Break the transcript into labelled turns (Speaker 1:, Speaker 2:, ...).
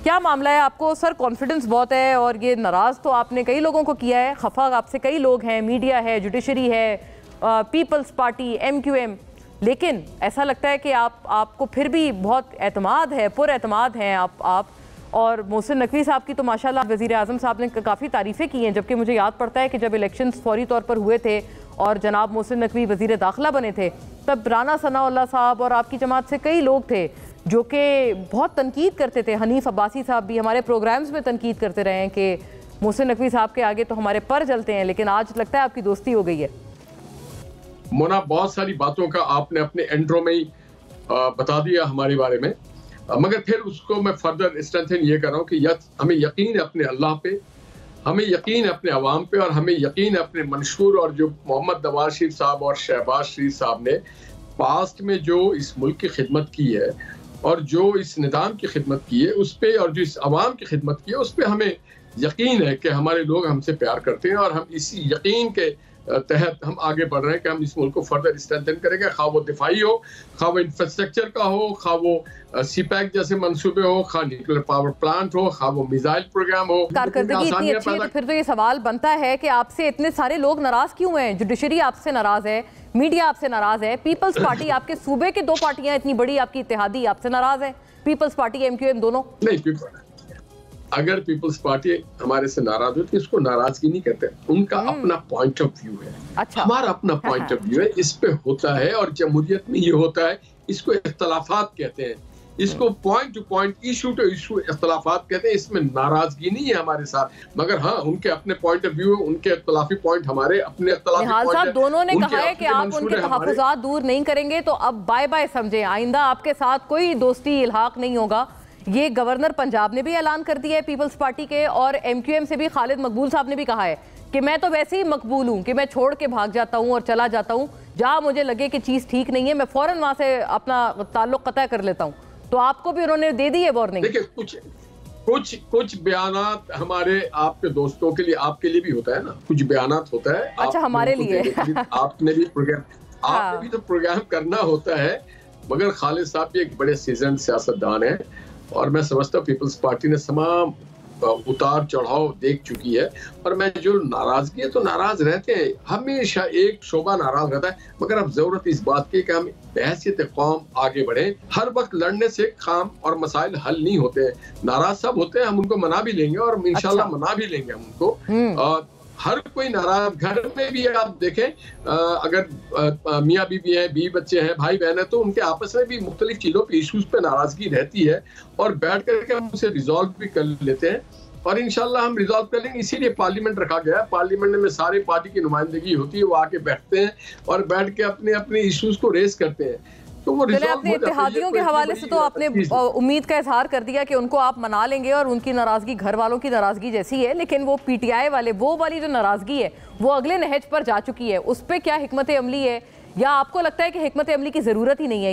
Speaker 1: کیا معاملہ ہے؟ آپ کو سر کانفیڈنس بہت ہے اور یہ ناراض تو آپ نے کئی لوگوں کو کیا ہے، خفا آپ سے کئی لوگ ہیں، میڈیا ہے، جوڈیشری ہے، Peoples Party, M Q M, لیکن ایسا لگتا ہے کہ آپ کو پھر بھی بہت اعتماد ہے، پر اعتماد ہیں آپ اور محسن نقوی صاحب کی تو ماشاءاللہ وزیر اعظم صاحب نے کافی تعریفیں کی ہیں، جبکہ مجھے یاد پڑتا ہے کہ جب الیکشنز فوری طور پر ہوئے تھے اور جناب محسن نقوی وزیر داخلہ بنے تھے تب رانا ثناء اللہ صاحب اور آپ کی جماعت سے کئی لوگ تھے جو کہ بہت تنقید کرتے تھے. حنیف عباسی صاحب بھی ہمارے پروگرامز میں تنقید کرتے رہے ہیں کہ محسن نقوی صاحب کے آگے تو ہمارے پر جلتے ہیں، لیکن آج لگتا ہے آپ کی دوستی ہو گئی ہے.
Speaker 2: مونا بہت ساری باتوں کا آپ نے اپنے انٹرو میں ہی بتا دیا ہمارے بارے میں، مگر پھر اس کو میں فردر اسٹرینتھن یہ کر رہا ہوں کہ ہمیں یقین ہے اپنے اللہ پہ، ہمیں یقین ہے اپنے عوام پہ، اور ہمیں یقین ہے اپنے منشور اور جو محمد نواز شریف صاحب اور شہباز شریف صاحب نے پاسٹ میں جو اس ملک کی خدمت کی ہے اور جو اس نظام کی خدمت کی ہے اس پہ، اور جو اس عوام کی خدمت کی ہے اس پہ ہمیں یقین ہے کہ ہمارے لوگ ہم سے پیار کرتے ہیں، اور ہم اسی یقین کے تحت ہم آگے بڑھ رہے ہیں کہ ہم اس ملک کو فردر اسٹرینتھن کریں گے، خواہ وہ دفاعی ہو، خواہ وہ انفراسٹرکچر کا ہو، خواہ وہ سی پیک جیسے منصوبے ہو، خواہ نیوکلیر پاور پلانٹ ہو، خواہ وہ میزائل پروگرام ہو.
Speaker 1: کارکردگی اتنی اچھی ہے تو پھر تو یہ سوال بنتا ہے کہ آپ سے اتنے سارے لوگ ناراض کیوں ہیں؟ جوڈیشری آپ سے ناراض ہے، میڈیا آپ سے ناراض ہے، پیپلز پارٹی آپ کے صوبے کے دو پارٹیاں اتنی بڑی آپ کی اتحادی آپ سے ناراض ہے، Peoples Party M Q M دونوں.
Speaker 2: نہیں، اگر پیپلز پارٹی ہمارے سے ناراض ہوتی ہے اس کو ناراضگی نہیں کہتے، ان کا اپنا پوائنٹ آف ویو ہے، ہمارا اپنا پوائنٹ آف ویو ہے، اس پہ ہوتا ہے. اور جمہوریت میں یہ ہوتا ہے، اس کو اختلافات کہتے ہیں، اس کو point to point, issue to issue اختلافات کہتے ہیں. اس میں ناراضگی نہیں ہے ہمارے ساتھ، مگر ہاں ان کے اپنے پوائنٹ آف ویو، ان کے اختلافی پوائنٹ ہمارے اپنے اختلافی پوائنٹ ہیں.
Speaker 1: صاحب دونوں نے کہا ہے کہ آپ ان کے تحفظات دور نہیں کریں گے تو اب بائے بائے سمجھیں، آئندہ آپ کے ساتھ کوئی دوستی الحاق نہیں ہوگا. یہ گورنر پنجاب نے بھی اعلان کر دیا ہے پیپلز پارٹی کے، اور ایم کیو ایم سے بھی خالد مقبول صاحب نے بھی کہا ہے کہ میں تو ویسے ہی مقبول ہوں کہ میں چھوڑ کے بھاگ جاتا ہوں اور چلا جاتا ہوں، جہاں مجھے لگے کہ چیز ٹھیک نہیں ہے میں فوراً وہاں سے اپنا تعلق قطع کر لیتا ہوں. تو آپ کو بھی انہوں نے دے دی ہے وارننگ؟
Speaker 2: دیکھیں کچھ بیانات ہمارے آپ کے دوستوں کے لیے، آپ کے لیے بھی ہوتا ہے نا، کچھ بیانات ہوتا ہے.
Speaker 1: اچھا، ہمارے لیے
Speaker 2: آپ نے بھی تو پروگرام کرنا ہوتا ہے. مگر خالد صاحب بھی ایک بڑے سیزنڈ سیاستدان ہیں، اور میں سمجھتا ہوں پیپلز پارٹی نے تمام اتار چڑھاؤ دیکھ چکی ہے. اور میں جو ناراضگی ہے تو ناراض رہتے ہیں، ہمیشہ ایک شعبہ ناراض رہتا ہے، مگر اب ضرورت اس بات کی کہ ہم بحیثیت قوم آگے بڑھیں. ہر وقت لڑنے سے کام اور مسائل حل نہیں ہوتے ہیں، ناراض سب ہوتے ہیں، ہم ان کو منا بھی لیں گے اور انشاءاللہ منا بھی لیں گے ہم ان کو. ہر کوئی ناراض، گھر میں بھی آپ دیکھیں اگر میاں بیوی ہیں، بیوی بچے ہیں، بھائی بہن ہیں، تو ان کے آپس میں بھی مختلف چیزوں پہ ایشوز پہ ناراضگی رہتی ہے، اور بیٹھ کر کے ہم اسے ریزالو بھی کر لیتے ہیں، اور انشاءاللہ ہم ریزالو کر لیں گے. اسی لیے پارلیمنٹ رکھا گیا ہے. پارلیمنٹ میں سارے پارٹی کی نمائندگی ہوتی ہے، وہ آ کے بیٹھتے ہیں اور بیٹھ کے اپنے اپنے ایشوز کو ریز کرتے ہیں.
Speaker 1: اپنے اتحادیوں کے حوالے سے تو آپ نے امید کا اظہار کر دیا کہ ان کو آپ منا لیں گے، اور ان کی ناراضگی گھر والوں کی ناراضگی جیسی ہے، لیکن وہ پی ٹی آئی والے وہ والی جو ناراضگی ہے وہ اگلے نہج پر جا چکی ہے. اس پہ کیا حکمت عملی ہے، یا آپ کو لگتا ہے کہ حکمت عملی کی ضرورت ہی نہیں ہے؟